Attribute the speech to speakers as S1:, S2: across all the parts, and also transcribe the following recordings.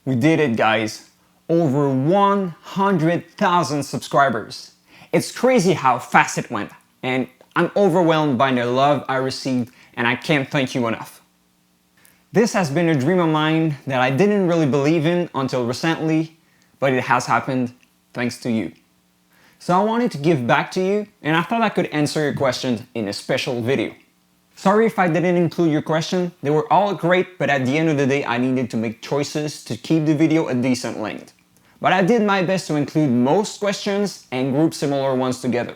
S1: We did it, guys. Over 100,000 subscribers. It's crazy how fast it went, and I'm overwhelmed by the love I received, and I can't thank you enough. This has been a dream of mine that I didn't really believe in until recently, but it has happened thanks to you. So I wanted to give back to you, and I thought I could answer your questions in a special video. Sorry if I didn't include your question, they were all great, but at the end of the day I needed to make choices to keep the video a decent length. But I did my best to include most questions and group similar ones together.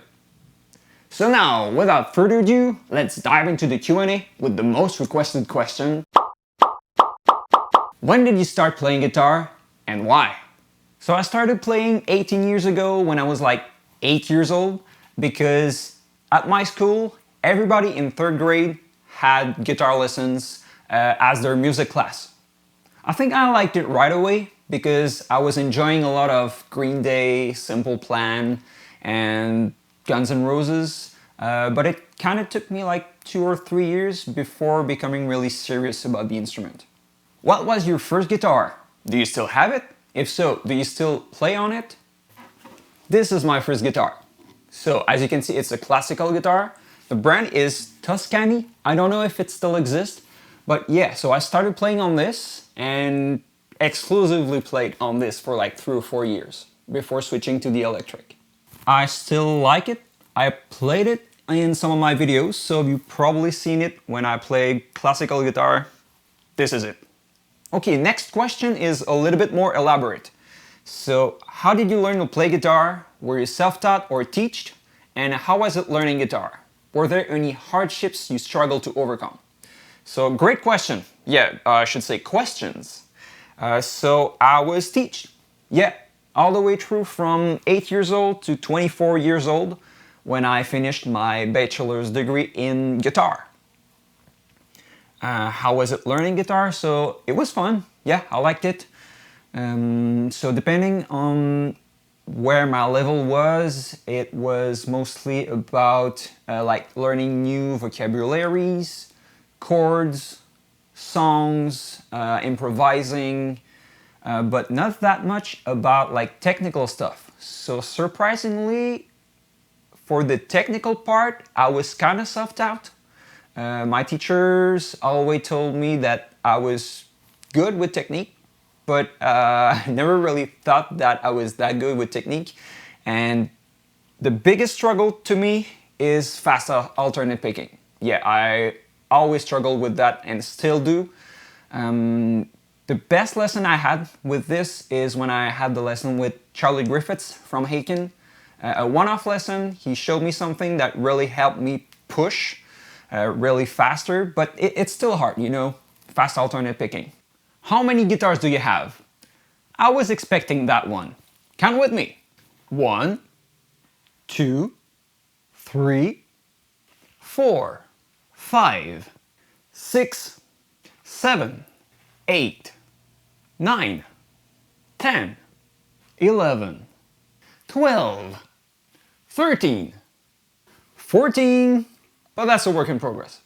S1: So now, without further ado, let's dive into the Q&A with the most requested question. When did you start playing guitar and why? So I started playing 18 years ago when I was like 8 years old because at my school, everybody in 3rd grade had guitar lessons as their music class. I think I liked it right away because I was enjoying a lot of Green Day, Simple Plan, and Guns N' Roses, but it kind of took me like 2 or 3 years before becoming really serious about the instrument. What was your first guitar? Do you still have it? If so, do you still play on it? This is my first guitar. So as you can see, it's a classical guitar. The brand is Tuscany. I don't know if it still exists, but yeah, so I started playing on this and exclusively played on this for like 3 or 4 years before switching to the electric. I still like it. I played it in some of my videos, so you've probably seen it when I play classical guitar. This is it. Okay, next question is a little bit more elaborate. So, how did you learn to play guitar? Were you self-taught or taught? And how was it learning guitar? Were there any hardships you struggled to overcome? So, great question. Yeah, I should say questions. So, I was taught. Yeah, all the way through from 8 years old to 24 years old when I finished my bachelor's degree in guitar. How was it learning guitar? So it was fun. Yeah, I liked it. So depending on where my level was, it was mostly about like learning new vocabularies, chords, songs, improvising, but not that much about like technical stuff. So surprisingly, for the technical part, I was kind of self-taught. My teachers always told me that I was good with technique, but I never really thought that I was that good with technique. And the biggest struggle to me is fast alternate picking. Yeah, I always struggled with that and still do. The best lesson I had with this is when I had the lesson with Charlie Griffiths from Haken. A one-off lesson, he showed me something that really helped me push really faster, but it's still hard, you know, fast alternate picking. How many guitars do you have? I was expecting that one. Count with me. 1, 2, 3, 4, 5, 6, 7, 8, 9, 10, 11, 12, 13, 14, but that's a work in progress.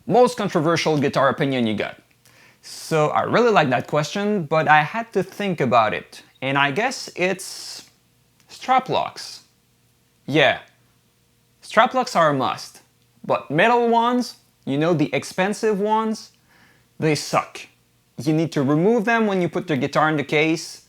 S1: Most controversial guitar opinion you got. So I really like that question, but I had to think about it. And I guess it's strap locks. Yeah, strap locks are a must. But metal ones, you know, the expensive ones, they suck. You need to remove them when you put the guitar in the case.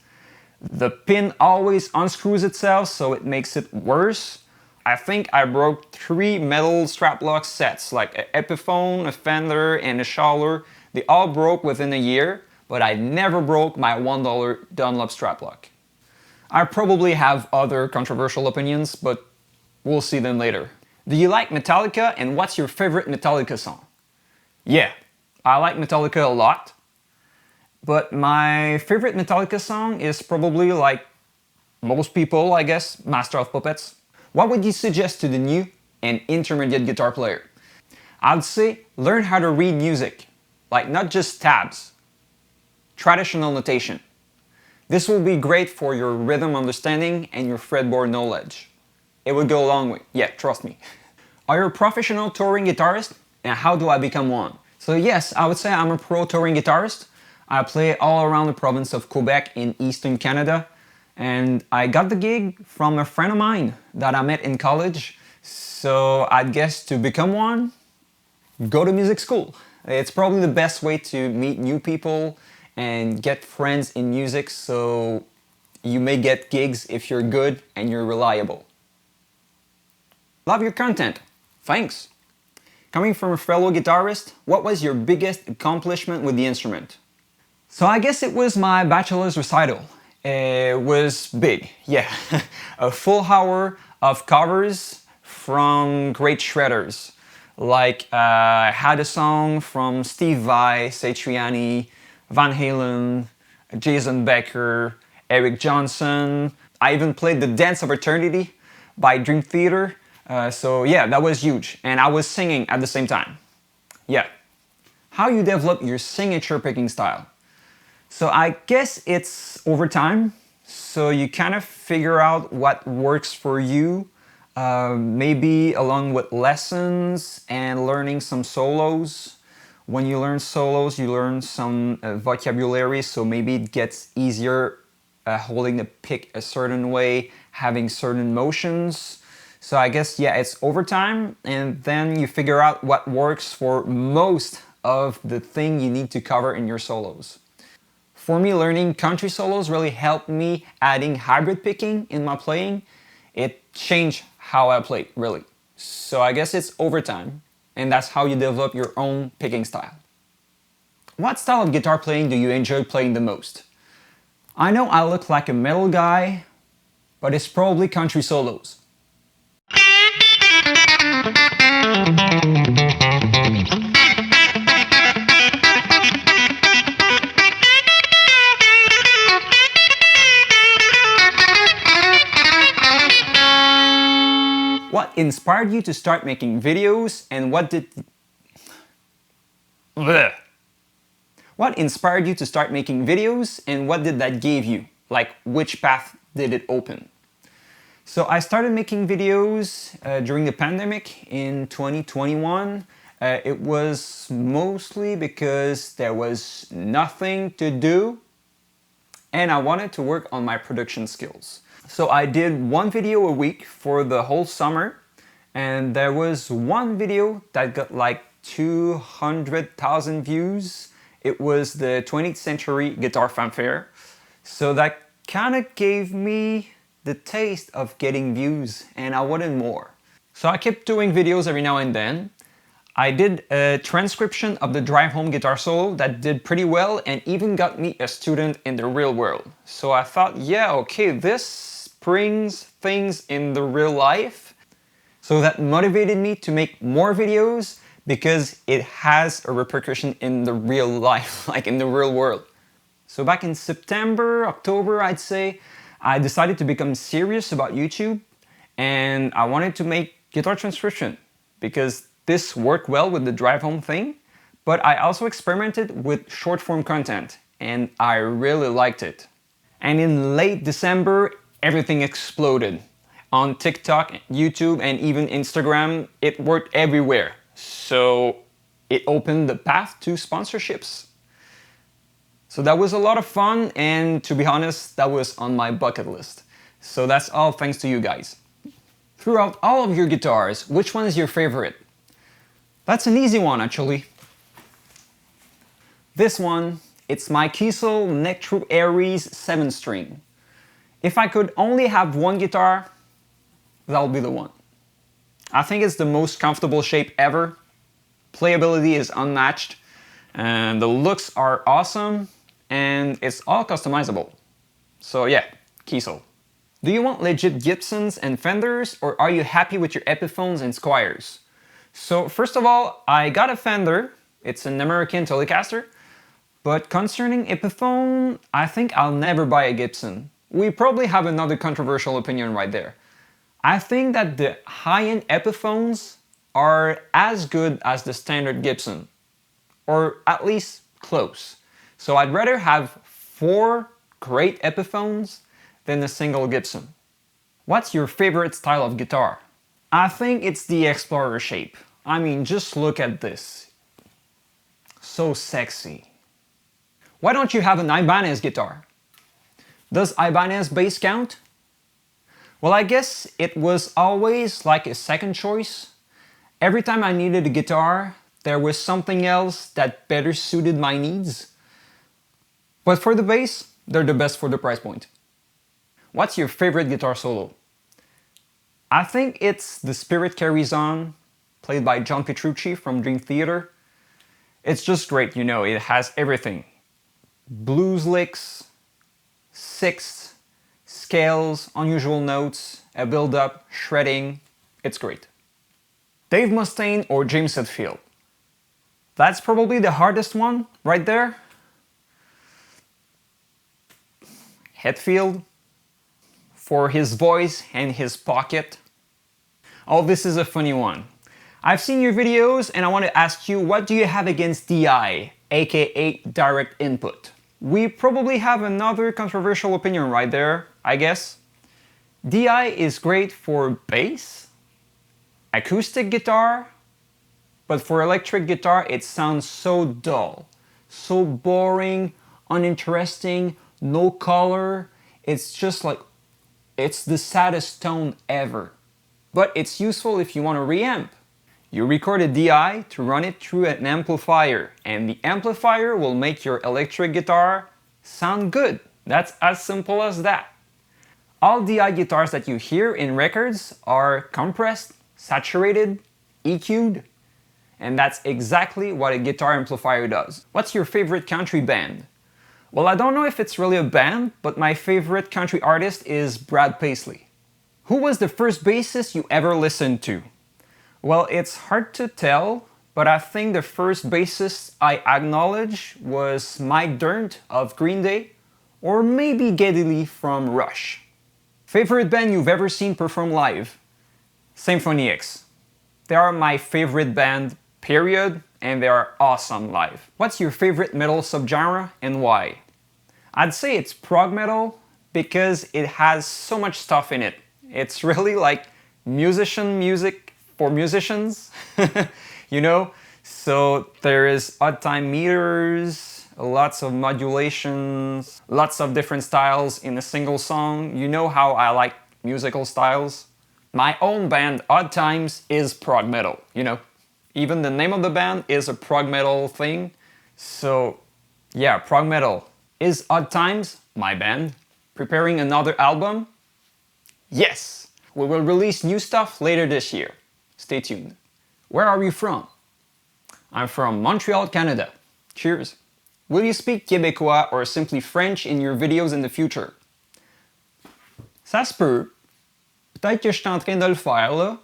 S1: The pin always unscrews itself, so it makes it worse. I think I broke 3 metal strap lock sets, like an Epiphone, a Fender, and a Schaller. They all broke within a year, but I never broke my $1 Dunlop strap lock. I probably have other controversial opinions, but we'll see them later. Do you like Metallica, and what's your favorite Metallica song? Yeah, I like Metallica a lot, but my favorite Metallica song is probably, like most people, I guess, Master of Puppets. What would you suggest to the new and intermediate guitar player? I'd say learn how to read music, like not just tabs. Traditional notation. This will be great for your rhythm understanding and your fretboard knowledge. It would go a long way, yeah, trust me. Are you a professional touring guitarist? And how do I become one? So yes, I would say I'm a pro touring guitarist. I play all around the province of Quebec in Eastern Canada, and I got the gig from a friend of mine that I met in college. So I guess to become one, go to music school. It's probably the best way to meet new people and get friends in music, so you may get gigs if you're good and you're reliable. Love your content. Thanks. Coming from a fellow guitarist, what was your biggest accomplishment with the instrument? So I guess it was my bachelor's recital. It was big, yeah. A full hour of covers from great shredders. Like I had a song from Steve Vai, Satriani, Van Halen, Jason Becker, Eric Johnson. I even played The Dance of Eternity by Dream Theater. So yeah, that was huge. And I was singing at the same time. Yeah. How you develop your signature picking style? So I guess it's over time. So you kind of figure out what works for you. Maybe along with lessons and learning some solos. When you learn solos, you learn some vocabulary, so maybe it gets easier holding the pick a certain way, having certain motions. So I guess, yeah, it's over time, and then you figure out what works for most of the thing you need to cover in your solos. For me, learning country solos really helped me adding hybrid picking in my playing. It changed how I play, really. So I guess it's over time, and that's how you develop your own picking style. What style of guitar playing do you enjoy playing the most? I know I look like a metal guy, but it's probably country solos. What inspired you to start making videos, and what did... Blech. What inspired you to start making videos, and what did that give you? Like, which path did it open? So I started making videos during the pandemic in 2021. It was mostly because there was nothing to do and I wanted to work on my production skills. So I did one video a week for the whole summer, and there was one video that got like 200,000 views. It was the 20th Century Guitar Fanfare. So that kind of gave me the taste of getting views, and I wanted more. So I kept doing videos every now and then. I did a transcription of the Drive Home guitar solo that did pretty well and even got me a student in the real world. So I thought, yeah, okay, this brings things in the real life. So that motivated me to make more videos because it has a repercussion in the real life, like in the real world. So back in September, October, I'd say, I decided to become serious about YouTube, and I wanted to make guitar transcription because this worked well with the Drive Home thing, but I also experimented with short form content, and I really liked it. And in late December, everything exploded. On TikTok, YouTube, and even Instagram, it worked everywhere. So it opened the path to sponsorships. So that was a lot of fun, and to be honest, that was on my bucket list. So that's all thanks to you guys. Throughout all of your guitars, which one is your favorite? That's an easy one, actually. This one, it's my Kiesel Neck-True Aries 7-string. If I could only have one guitar, that'll be the one. I think it's the most comfortable shape ever. Playability is unmatched, and the looks are awesome, and it's all customizable. So yeah, Kiesel. Do you want legit Gibsons and Fenders, or are you happy with your Epiphones and Squiers? So first of all, I got a Fender. It's an American Telecaster. But concerning Epiphone, I think I'll never buy a Gibson. We probably have another controversial opinion right there. I think that the high-end Epiphones are as good as the standard Gibson, or at least close. So I'd rather have 4 great Epiphones than a single Gibson. What's your favorite style of guitar? I think it's the Explorer shape. I mean, just look at this. So sexy. Why don't you have an Ibanez guitar? Does Ibanez bass count? Well, I guess it was always like a second choice. Every time I needed a guitar, there was something else that better suited my needs. But for the bass, they're the best for the price point. What's your favorite guitar solo? I think it's The Spirit Carries On, played by John Petrucci from Dream Theater. It's just great, you know, it has everything. Blues licks, sixths, scales, unusual notes, a build-up, shredding. It's great. Dave Mustaine or James Hetfield? That's probably the hardest one, right there. Hetfield, for his voice and his pocket. Oh, this is a funny one. I've seen your videos and I want to ask you, what do you have against DI, aka direct input? We probably have another controversial opinion right there, I guess. DI is great for bass, acoustic guitar, but for electric guitar it sounds so dull, so boring, uninteresting, no color. It's just like, it's the saddest tone ever. But it's useful if you want to reamp. You record a DI to run it through an amplifier, and the amplifier will make your electric guitar sound good. That's as simple as that. All DI guitars that you hear in records are compressed, saturated, EQ'd, and that's exactly what a guitar amplifier does. What's your favorite country band? Well, I don't know if it's really a band, but my favorite country artist is Brad Paisley. Who was the first bassist you ever listened to? Well, it's hard to tell, but I think the first bassist I acknowledge was Mike Dirnt of Green Day, or maybe Geddy Lee from Rush. Favorite band you've ever seen perform live? Symphony X. They are my favorite band, period, and they are awesome live. What's your favorite metal subgenre and why? I'd say it's prog metal because it has so much stuff in it. It's really like musician music for musicians, you know? So there is odd time meters, lots of modulations, lots of different styles in a single song. You know how I like musical styles? My own band, Odd Times, is prog metal, you know? Even the name of the band is a prog metal thing. So yeah, prog metal. Is Odd Times, my band, preparing another album? Yes! We will release new stuff later this year. Stay tuned. Where are you from? I'm from Montreal, Canada. Cheers. Will you speak Québécois or simply French in your videos in the future? Ça se peut. Peut-être que je suis en train de le faire là.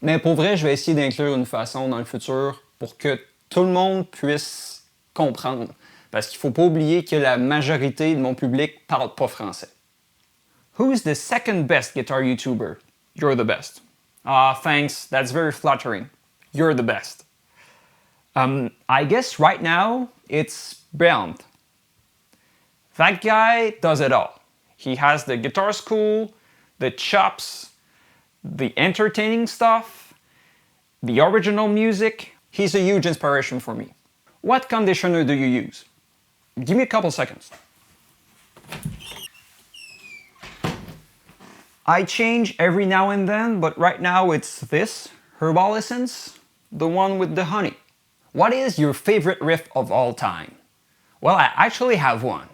S1: Mais pour vrai, je vais essayer d'inclure une façon dans le futur pour que tout le monde puisse comprendre. Parce qu'il ne faut pas oublier que la majorité de mon public ne parle pas français. Who's the second best guitar YouTuber? You're the best. Ah, thanks. That's very flattering. You're the best. I guess right now it's Bernd. That guy does it all. He has the guitar school, the chops, the entertaining stuff, the original music. He's a huge inspiration for me. What conditioner do you use? Give me a couple seconds. I change every now and then, but right now it's this, Herbal Essence, the one with the honey. What is your favorite riff of all time? Well, I actually have one.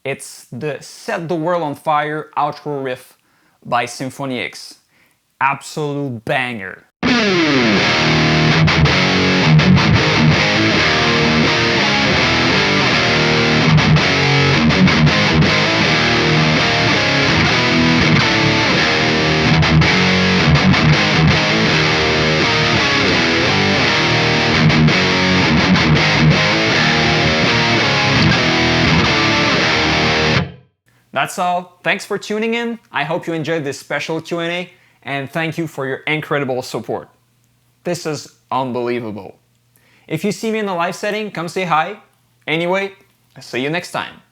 S1: It's the Set the World on Fire outro riff by Symphony X. Absolute banger. That's all. Thanks for tuning in. I hope you enjoyed this special Q&A, and thank you for your incredible support. This is unbelievable. If you see me in a live setting, come say hi. Anyway, I'll see you next time.